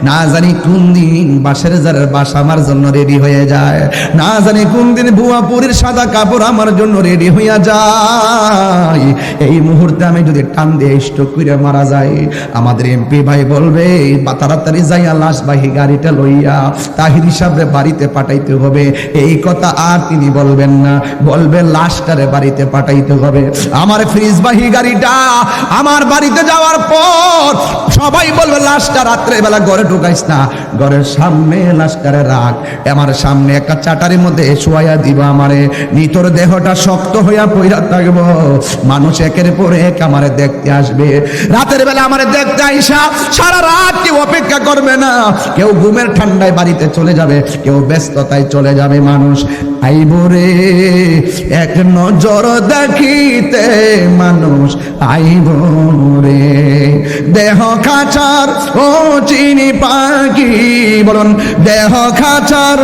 না জানি কোন দিন বাঁশের জারের বাস আমার জন্য রেডি হয়ে যায়, না জানি কোন দিন ভুয়াপুরীর সাদা কাপড় আমার জন্য রেডি হইয়া যায়। এই মুহূর্তে আমি যদি টান দিয়ে স্ট্রোক করে মারা যাই, আমাদের এমপি ভাই বলবে বা তাড়াতাড়ি যাইয়া লাশবাহী গাড়িটা লইয়া তাহির হিসাবে বাড়িতে পাঠাইতে হবে। এই কথা আর তিনি বলবেন না, বলবে লাশটারে বাড়িতে পাঠাইতে হবে। আমার ফ্রিজবাহী গাড়িটা আমার বাড়িতে যাওয়ার পর সবাই বলবে লাশটা রাত্রে বেলা ঘরে ঢুকাইস না, ঘরের সামনে লাশটারে রাখ, আমার সামনে একটা চাটারির মধ্যে শোয়া দিব আমারে, নিতর দেহটা শক্ত হইয়া পইরা থাকব। মানুষ একের পর এক আমারে দেখতে আসবে, রাতের বেলা আমারে দেখতে আইসা সারা রাত কেউ অপেক্ষা করবে না, কেউ ঘুমের ঠান্ডায় বাড়িতে চলে যাবে, কেউ ব্যস্ততায় চলে যাবে। মানুষ আইব রে এক নজর দেখিতে, মানুষ আইব রে দেহ খাঁচার ও চিনি পাখি, বলুন দেহ খাঁচার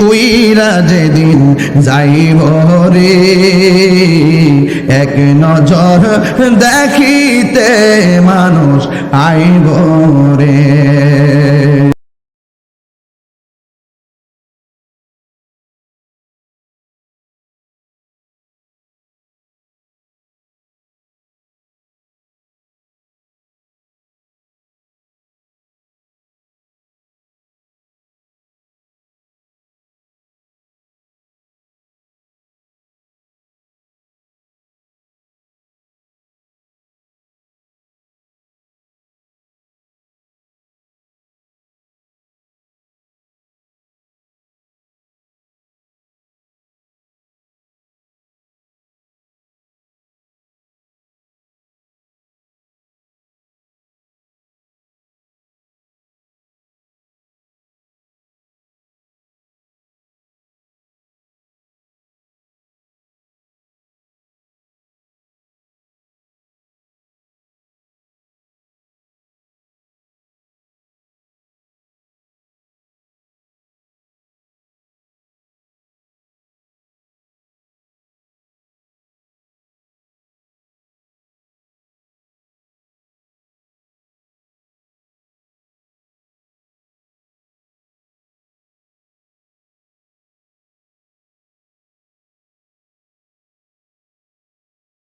উইরা যেদিন যাইব রে এক নজর দেখিতে, মানুষ আইব রে।